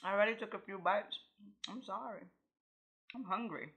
I already took a few bites. I'm sorry. I'm hungry.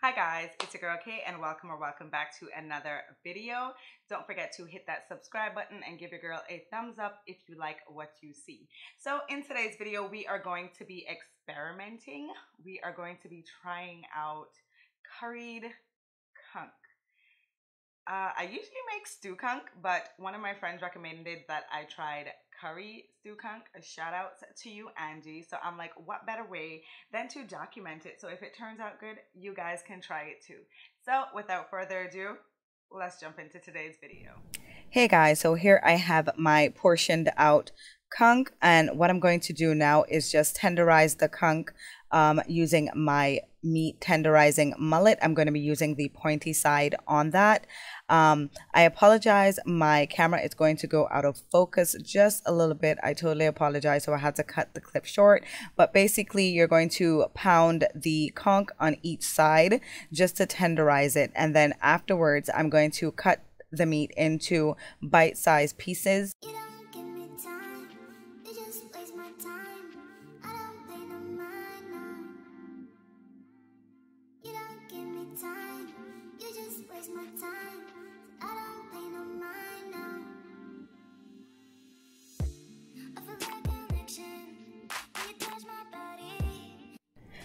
Hi guys, it's your girl Kay and welcome back to another video. Don't forget to hit that subscribe button and give your girl a thumbs up if you like what you see. So in today's video, we are going to be experimenting. We are going to be trying out curried conch. I usually make stew conch, but one of my friends recommended that I tried curry stew conch. A shout out to you, Angie. So I'm like, what better way than to document it? So if it turns out good, you guys can try it too. So without further ado, let's jump into today's video. Hey guys, so here I have my portioned out conch, and what I'm going to do now is just tenderize the conch using my meat tenderizing mullet. I'm going to be using the pointy side on that. I apologize, my camera is going to go out of focus just a little bit. I totally apologize, so I had to cut the clip short. But basically, you're going to pound the conch on each side just to tenderize it, and then afterwards, I'm going to cut the meat into bite-sized pieces.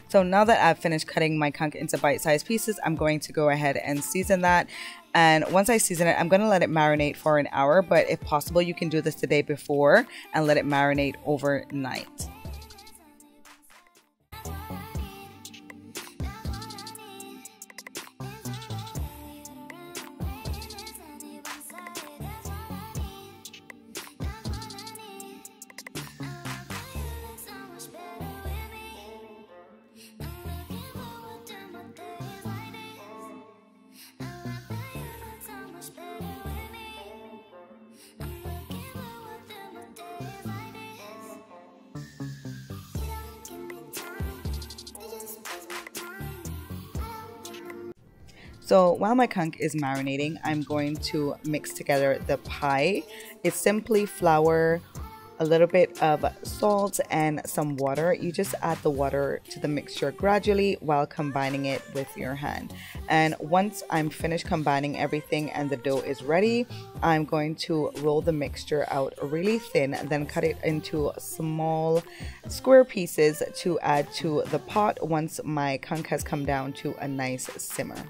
So now that I've finished cutting my conch into bite-sized pieces, I'm going to go ahead and season that. And once I season it, I'm going to let it marinate for an hour. But if possible, you can do this the day before and let it marinate overnight. So while my conch is marinating, I'm going to mix together the pie. It's simply flour, a little bit of salt, and some water. You just add the water to the mixture gradually while combining it with your hand. And once I'm finished combining everything and the dough is ready, I'm going to roll the mixture out really thin and then cut it into small square pieces to add to the pot once my conch has come down to a nice simmer.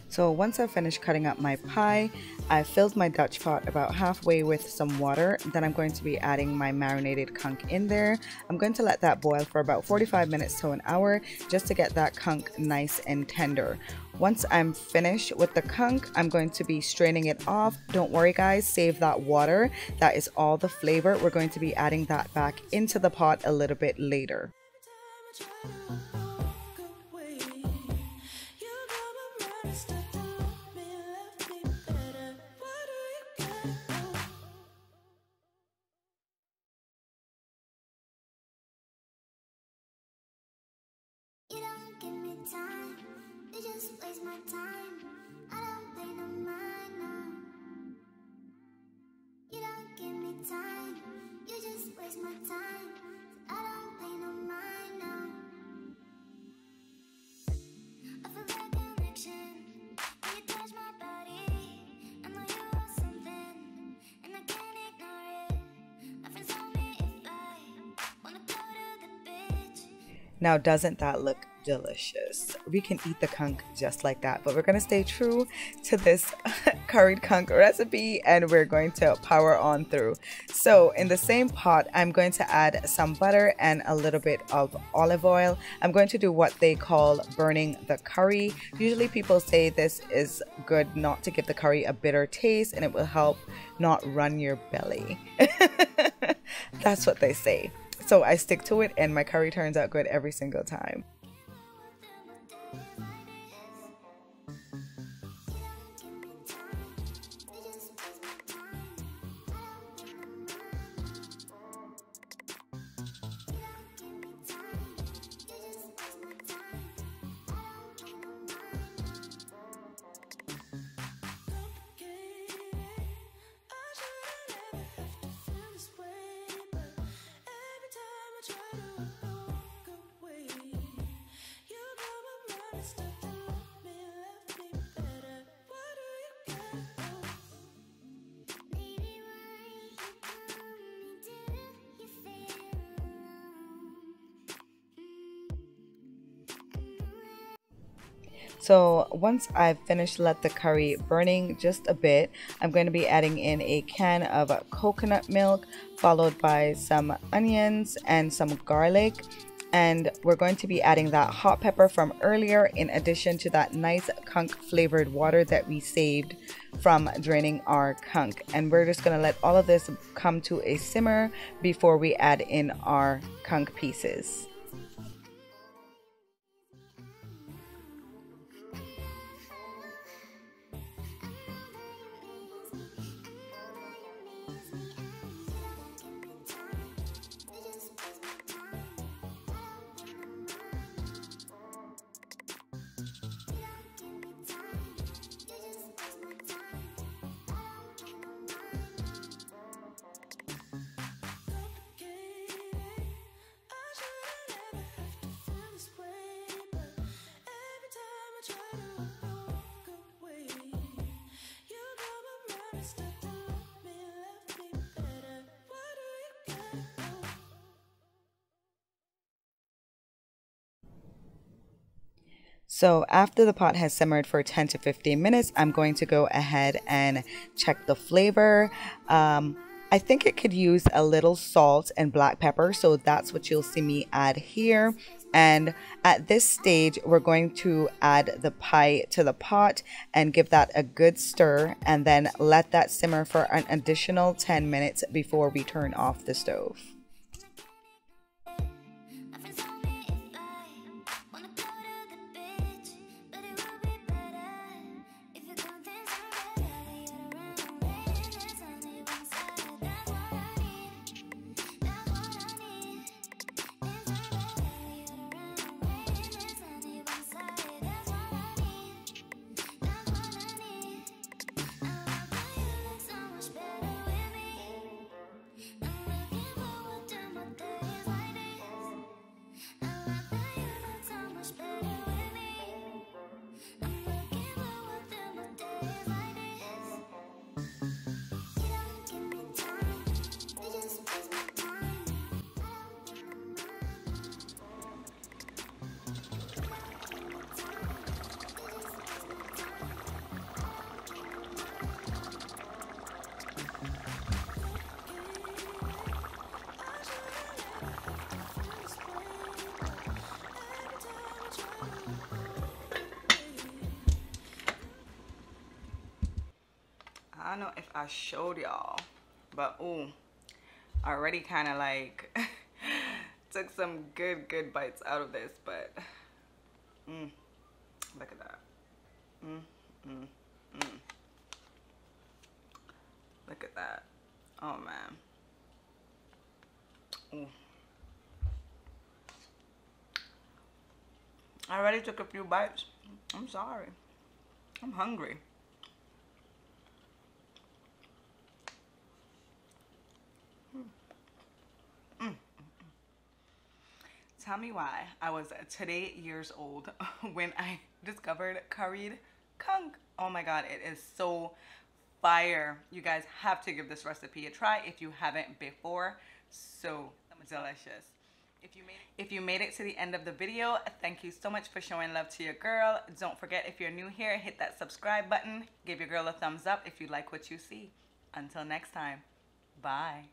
So once I've finished cutting up my pie, I filled my Dutch pot about halfway with some water. Then I'm going to be adding my marinated conch in there. I'm going to let that boil for about 45 minutes to an hour just to get that conch nice and tender. Once I'm finished with the conch, I'm going to be straining it off. Don't worry guys, save that water. That is all the flavor. We're going to be adding that back into the pot a little bit later. Now, doesn't that look delicious? We can eat the conch just like that, but we're going to stay true to this curried conch recipe and we're going to power on through. So in the same pot, I'm going to add some butter and a little bit of olive oil. I'm going to do what they call burning the curry. Usually people say this is good not to give the curry a bitter taste and it will help not run your belly. That's what they say. So I stick to it and my curry turns out good every single time. So once I've finished let the curry burning just a bit, I'm going to be adding in a can of coconut milk followed by some onions and some garlic. And we're going to be adding that hot pepper from earlier in addition to that nice conch flavored water that we saved from draining our conch. And we're just going to let all of this come to a simmer before we add in our conch pieces. So after the pot has simmered for 10 to 15 minutes, I'm going to go ahead and check the flavor. I think it could use a little salt and black pepper, so that's what you'll see me add here. And at this stage, we're going to add the pie to the pot and give that a good stir and then let that simmer for an additional 10 minutes before we turn off the stove. I don't know if I showed y'all, but ooh, I already kind of like took some good bites out of this, but look at that. Look at that. Oh man. Ooh. I already took a few bites. I'm sorry. I'm hungry. Tell me why I was today years old when I discovered curried conch. Oh my god, it is so fire. You guys have to give this recipe a try if you haven't before. So delicious. If you made it to the end of the video, thank you so much for showing love to your girl. Don't forget, if you're new here, hit that subscribe button. Give your girl a thumbs up if you like what you see. Until next time, bye.